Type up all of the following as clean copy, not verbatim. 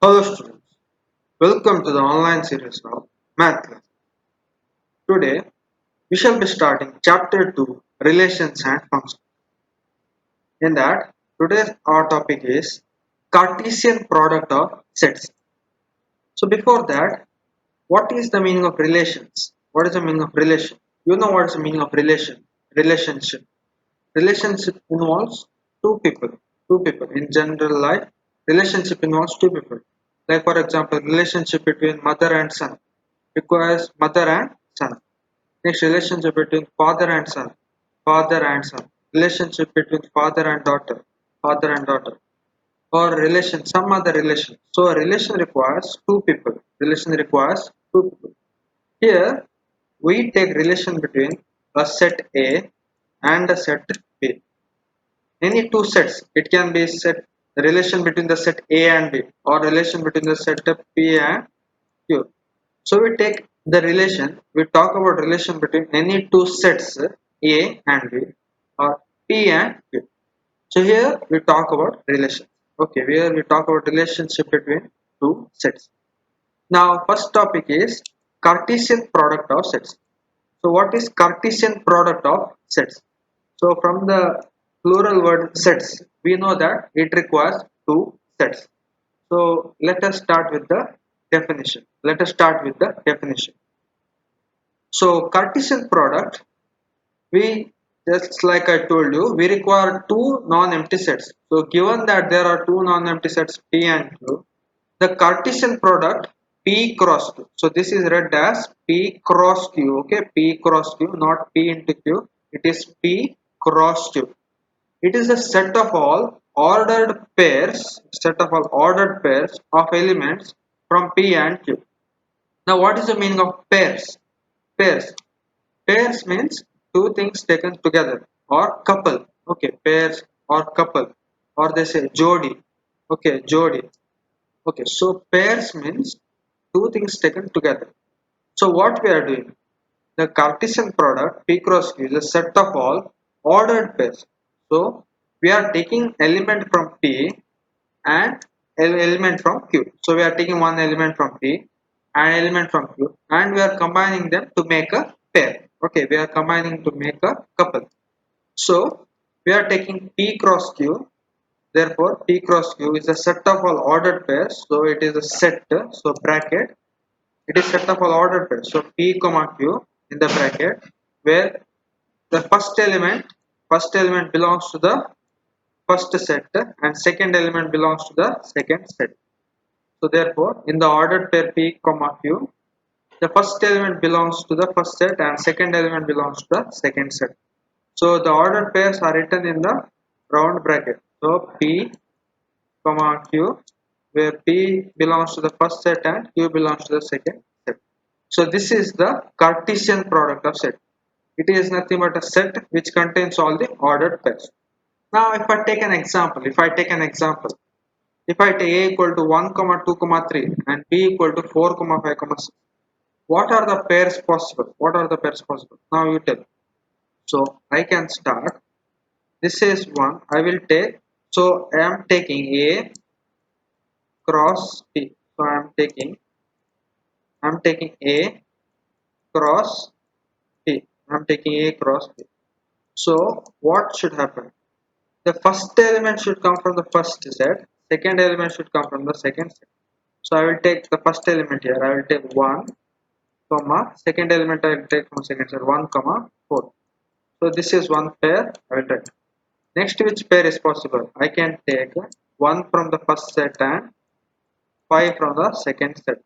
Hello students, welcome to the online series of Math class. Today we shall be starting chapter 2 Relations and Functions. In that, today's our topic is Cartesian product of sets. So before that, what is the meaning of relations? What is the meaning of relation? You know what is the meaning of relation? Relationship. Relationship involves two people. Two people. In general life, relationship involves two people. Like for example, relationship between mother and son requires mother and son. Next, relationship between father and son. Father and son. Relationship between father and daughter. Father and daughter. Or relation, some other relation. So a relation requires two people. Relation requires two people. Here, we take relation between a set A and a set B. Any two sets, it can be set relation between the set A and B or relation between the set P and Q. So we take the relation, we talk about relation between any two sets A and B or P and Q. So here we talk about relation. Okay, here we talk about relationship between two sets. Now first topic is Cartesian product of sets. So what is Cartesian product of sets? So from the plural word sets, we know that it requires two sets. So let us start with the definition. Let us start with the definition. So Cartesian product, we just like I told you, we require two non-empty sets. So given that there are two non-empty sets P and Q, the Cartesian product P cross Q. So this is read as P cross Q. Okay, P cross Q, not P into Q. It is P cross Q. It is a set of all ordered pairs, of elements from P and Q. Now, what is the meaning of pairs? Pairs. Pairs means two things taken together or couple. Okay, pairs or couple, or they say jodi. Okay, jodi. Okay, so pairs means two things taken together. So what we are doing? The Cartesian product P cross Q is a set of all ordered pairs. So we are taking element from P and element from Q. So we are taking one element from P and element from Q and we are combining them to make a pair. Okay, we are combining to make a couple. So we are taking P cross Q. Therefore, P cross Q is a set of all ordered pairs. So it is a set. So bracket, it is set of all ordered pairs. So P comma Q in the bracket where the first element belongs to the first set and second element belongs to the second set. So therefore, in the ordered pair P comma Q, the first element belongs to the first set and second element belongs to the second set. So the ordered pairs are written in the round bracket. So P comma Q, where P belongs to the first set and Q belongs to the second set. So this is the Cartesian product of set. It is nothing but a set which contains all the ordered pairs. Now if I take an example, if I take A equal to 1, comma 2, comma 3 and B equal to 4, comma 5, comma 6, what are the pairs possible? What are the pairs possible? Now you tell. So I can start. This is 1. I will take. So I am taking A cross B. So I am taking A cross B. I am taking A cross B. So what should happen? The first element should come from the first set. Second element should come from the second set. So I will take the first element here. I will take 1, comma. Second element I will take from second set 1, comma 4. So this is one pair. I will take. Next, which pair is possible? I can take 1 from the first set and 5 from the second set.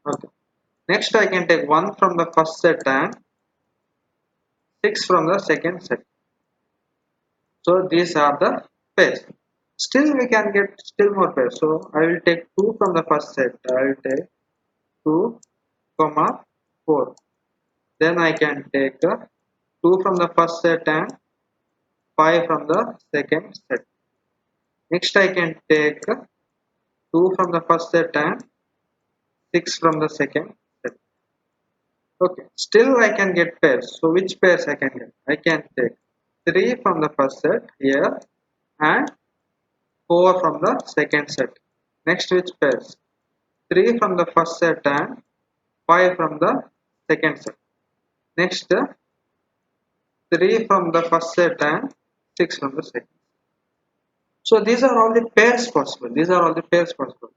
Okay. Next, I can take 1 from the first set and 6 from the second set. So these are the pairs. Still, we can get still more pairs. So I will take 2 from the first set. I will take 2, comma 4. Then I can take 2 from the first set and 5 from the second set. Next, I can take 2 from the first set and 6 from the second set. Okay, still I can get pairs. So which pairs I can get? I can take 3 from the first set here and 4 from the second set. Next which pairs? 3 from the first set and 5 from the second set. Next 3 from the first set and 6 from the second. So these are all the pairs possible. These are all the pairs possible.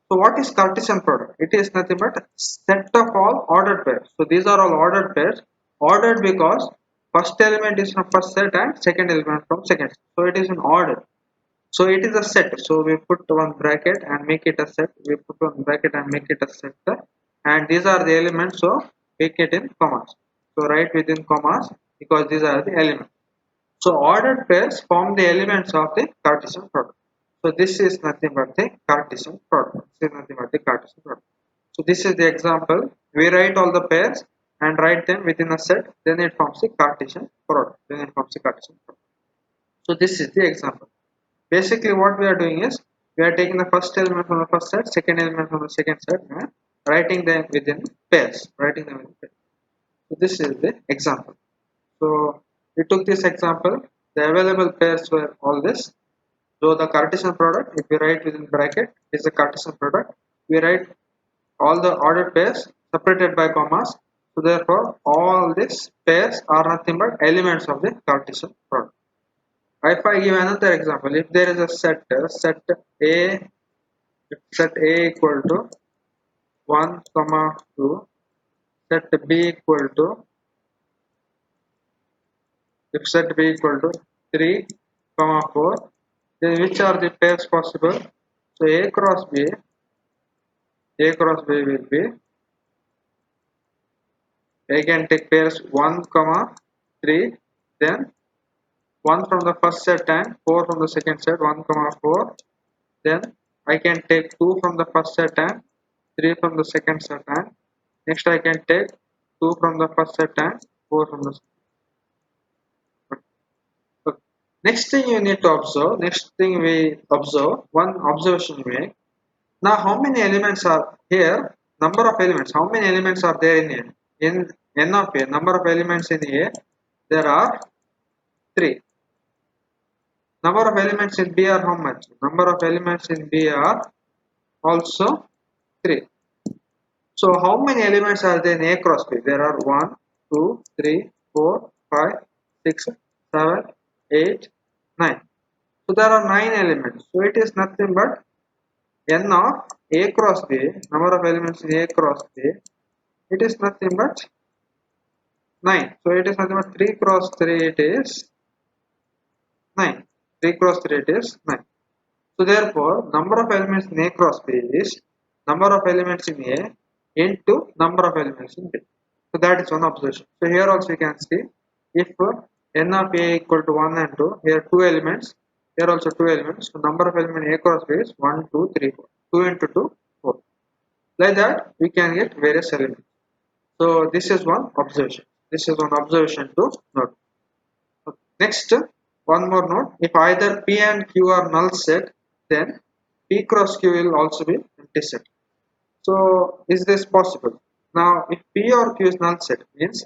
So what is Cartesian product? It is nothing but set of all ordered pairs. So these are all ordered pairs. Ordered because first element is from first set and second element from second set. So it is in order. So it is a set. So we put one bracket and make it a set. We put one bracket and make it a set. And these are the elements. So make it in commas. So write within commas because these are the elements. So ordered pairs form the elements of the Cartesian product. So this is nothing but the Cartesian product. This is nothing but the Cartesian product. So this is the example. We write all the pairs and write them within a set. Then it forms the Cartesian product. Then it forms the Cartesian product. So this is the example. Basically what we are doing is we are taking the first element from the first set, second element from the second set and writing them within pairs. Writing them within pairs. So this is the example. So we took this example. The available pairs were all this. So the Cartesian product, if we write within bracket, is the Cartesian product. We write all the ordered pairs separated by commas. So therefore, all these pairs are nothing but elements of the Cartesian product. If I give another example, if there is a set, set A, if set A equal to 1, 2, set B equal to, if set B equal to 3, 4, then which are the pairs possible? So A cross B will be, I can take pairs 1, 3, then 1 from the first set and 4 from the second set, 1, 4, then I can take 2 from the first set and 3 from the second set, and next I can take 2 from the first set and 4 from the second. Okay. Next thing you need to observe, next thing we observe, one observation we make. Now how many elements are here? Number of elements. How many elements are there in A? In N of A, number of elements in A, there are 3. Number of elements in B are how much? Number of elements in B are also 3. So how many elements are there in A cross B? There are 1, 2, 3, 4, 5, 6, 7, 8, 9. So there are 9 elements. So it is nothing but N of A cross B, number of elements in A cross B, it is nothing but 9. So it is nothing but 3 cross 3, it is 9. 3 cross 3, it is 9. So therefore, number of elements in A cross B is number of elements in A into number of elements in B. So that is one observation. So here also you can see if N of A equal to 1 and 2, here 2 elements, here also 2 elements. So number of elements in A cross B is 1, 2, 3, 4. 2 into 2, 4. Like that we can get various elements. So this is one observation. This is one observation to note. Next, one more note. If either P and Q are null set, then P cross Q will also be empty set. So is this possible? Now if P or Q is null set, means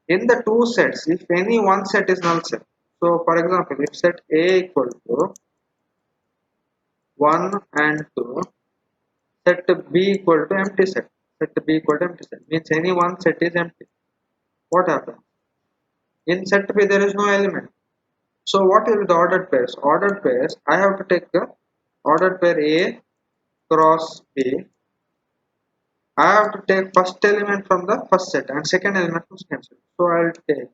in the two sets, if any one set is null set. So for example, if set A equal to 1 and 2, set B equal to empty set. Set B equal to empty set means any one set is empty. What happens? In set B there is no element. So what will be the ordered pairs? Ordered pairs, I have to take the ordered pair A cross B. I have to take first element from the first set and second element from second set. So I will take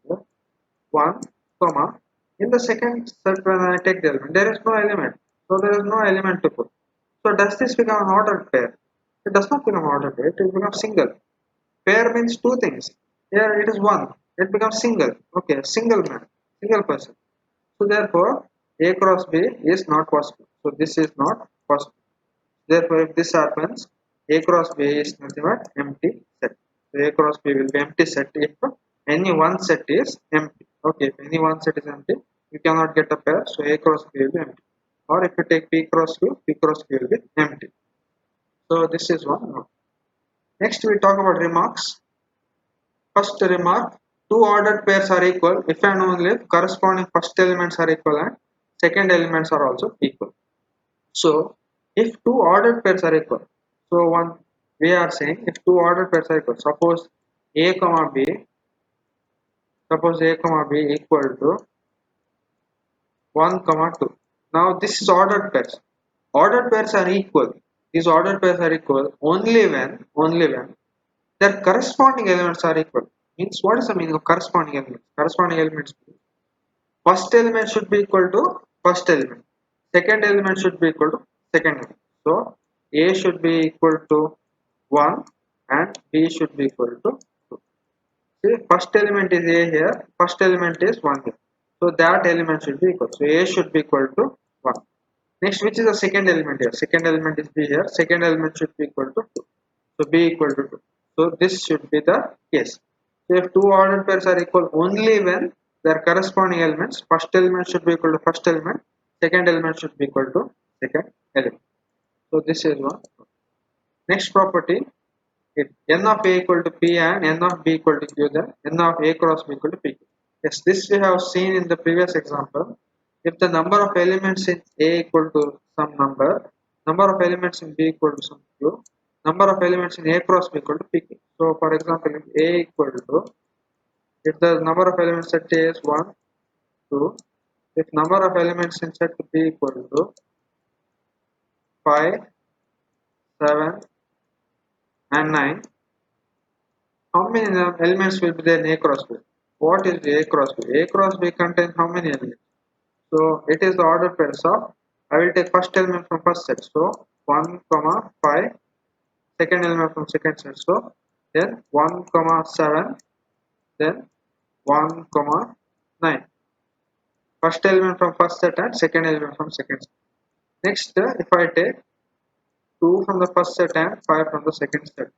1, comma. In the second set when I take the element, there is no element. So there is no element to put. So does this become an ordered pair? It does not become ordered pair, it becomes single. Pair means two things. Here it is one. It becomes single. Okay, single man, single person. So therefore, A cross B is not possible. So this is not possible. Therefore, if this happens, A cross B is nothing but empty set. So A cross B will be empty set if any one set is empty. Okay, if any one set is empty, you cannot get a pair. So A cross B will be empty. Or if you take P cross Q will be empty. So this is one note. Next, we talk about remarks. First remark, two ordered pairs are equal if and only if corresponding first elements are equal and second elements are also equal. So if two ordered pairs are equal, so one we are saying if two ordered pairs are equal, a comma b suppose a comma b equal to 1 comma 2. Now this is ordered pairs. Ordered pairs are equal. These ordered pairs are equal only when their corresponding elements are equal. Means what is the meaning of corresponding elements? Corresponding elements means first element should be equal to first element. Second element should be equal to second element. So A should be equal to 1 and B should be equal to 2. See, first element is A here, first element is 1 here. So that element should be equal. So A should be equal to 1. Next, which is the second element here? Second element is B here. Second element should be equal to 2. So B equal to 2. So this should be the case. So if two ordered pairs are equal only when their corresponding elements, first element should be equal to first element, second element should be equal to second element. So this is one. Next property, if n of a equal to p and n of b equal to q, then n of a cross b equal to pq. Yes, this we have seen in the previous example. If the number of elements in a equal to some number of elements in b equal to some q, number of elements in a cross b equal to pq. So for example, if a equal to, if the number of elements set A is 1, 2, if number of elements in set B equal to 5, 7 and 9, how many elements will be there in A cross B? What is A cross B? A cross B contains how many elements? So it is the order pairs of, I will take first element from first set. So 1 comma 5, second element from second set. So then 1 comma 7, then 1 comma 9. First element from first set and second element from second set. Next, if I take 2 from the first set and 5 from the second set.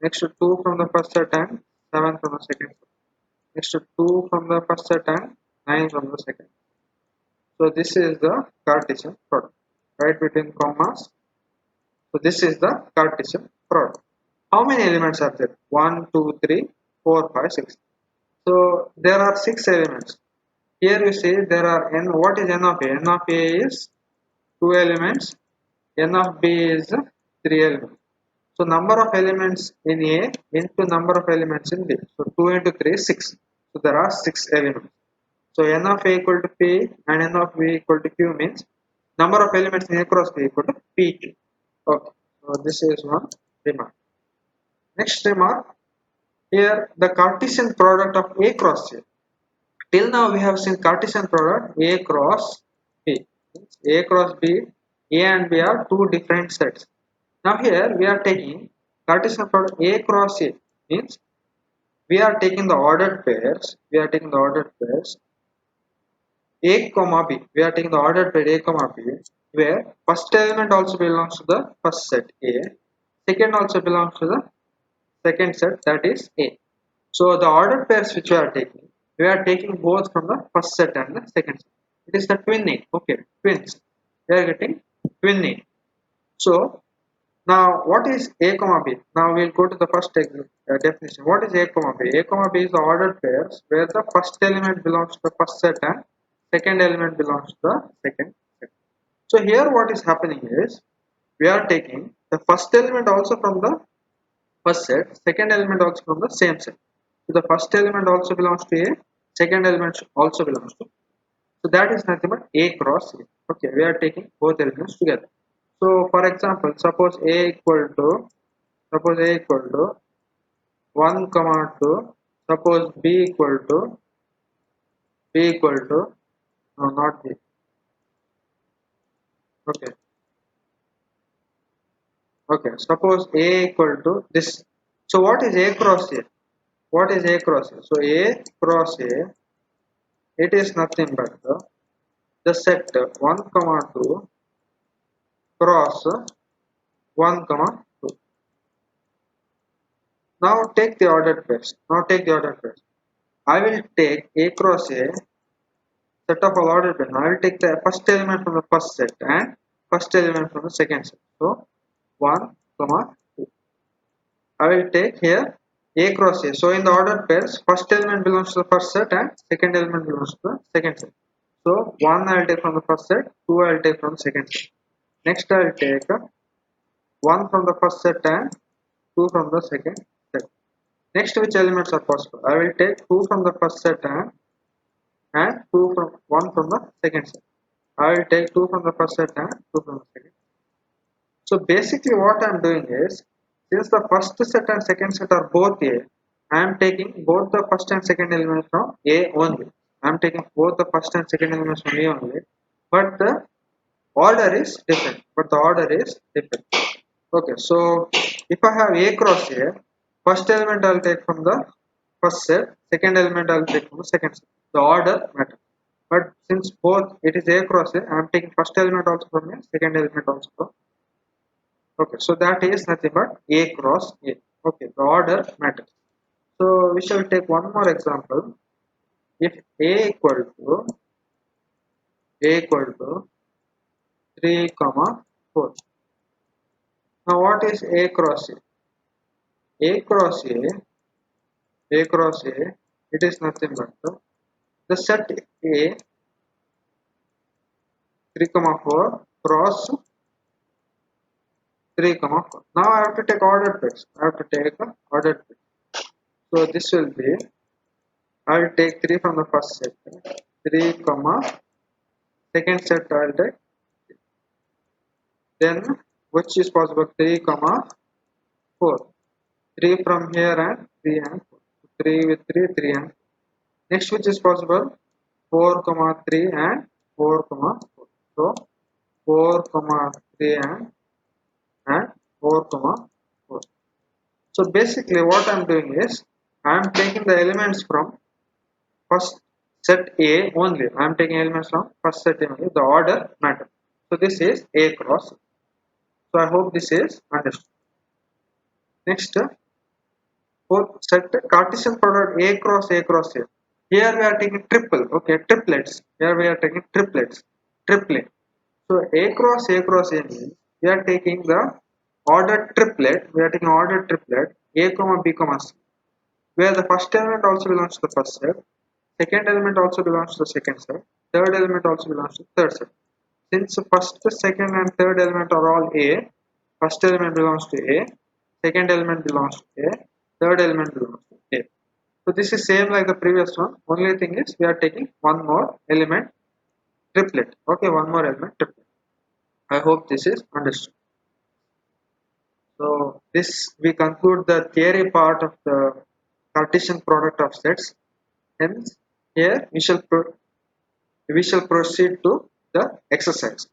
Next, 2 from the first set and 7 from the second set. Next, 2 from the first set and 9 from the second. So this is the Cartesian product, right between commas. So this is the Cartesian product. How many elements are there? 1, 2, 3, 4, 5, 6. So there are 6 elements. Here you see there are n. What is n of a? N of a is 2 elements. N of b is 3 elements. So number of elements in A into number of elements in B. So 2 into 3 is 6. So there are 6 elements. So n of A equal to P and n of B equal to Q means number of elements in A cross B equal to PQ. Okay. So this is one remark. Next remark. Here the Cartesian product of A cross A. Till now we have seen Cartesian product A cross B. A cross B, A and B are two different sets. Now here we are taking Cartesian product A cross A means we are taking the ordered pairs. We are taking the ordered pairs A comma B. We are taking the ordered pair A comma B, where first element also belongs to the first set A, second also belongs to the second set, that is A. So the ordered pairs which we are taking both from the first set and the second set. It is the twinning. Okay, twins. We are getting twinning. So now, what is A comma B? Now we'll go to the first definition. What is A comma B? A comma B is the ordered pairs where the first element belongs to the first set and second element belongs to the second set. So here what is happening is we are taking the first element also from the first set, second element also from the same set. So the first element also belongs to A, second element also belongs to A. So that is nothing but A cross A. Okay, we are taking both elements together. So for example, suppose A equal to 1 comma 2, suppose B equal to no, not B. Okay, suppose A equal to this. So what is A cross A? What is A cross A? So A cross A, it is nothing but the set 1 comma 2 cross 1 comma 2. Now take the ordered pairs. I will take A cross A set of all ordered pairs. I will take the first element from the first set and first element from the second set. So 1 comma 2. I will take here A cross A. So in the ordered pairs, first element belongs to the first set and second element belongs to the second set. So 1 I will take from the first set, 2 I will take from the second set. Next I will take 1 from the first set and 2 from the second set. Next, which elements are possible? I will take 2 from the first set and 2 from 1 from the second set. I will take 2 from the first set and 2 from the second. So basically what I am doing is, since the first set and second set are both A, I am taking both the first and second elements from A only. I am taking both the first and second elements from A only, but the order is different. Okay, so if I have A cross A, first element I will take from the first set, second element I will take from the second set. The order matters. But since both it is A cross A, I am taking first element also from A, second element also from. Okay, so that is nothing but A cross A. Okay, the order matters. So we shall take one more example. If A equal to 3 comma 4. Now what is A cross A? A cross A, it is nothing but the set A 3 comma 4 cross 3 comma 4. Now I have to take ordered bits. So this will be, I will take 3 from the first set, 3 comma second set I will take, then which is possible 3 comma 4, 3 from here and 3 and 4, 3 with 3, 3 and 4. Next which is possible 4 comma 3 and 4 comma 4. So 4 comma 3 and 4 comma 4. So basically what I am doing is, I am taking the elements from first set A only. I am taking elements from first set A only. The order matters. So this is A cross. So I hope this is understood. Next, fourth set Cartesian product A cross A cross A. Here we are taking triple. Okay, triplets. Here we are taking triplets. Triplet. So A cross A means we are taking the ordered triplet. We are taking ordered triplet A comma B comma C, where the first element also belongs to the first set, second element also belongs to the second set, third element also belongs to the third set. Since first, second and third element are all A, first element belongs to A, second element belongs to A, third element belongs to A. So this is same like the previous one. Only thing is we are taking one more element triplet. Okay, one more element triplet. I hope this is understood. So this we conclude the theory part of the Cartesian product of sets. Hence, here we shall proceed to the exercise.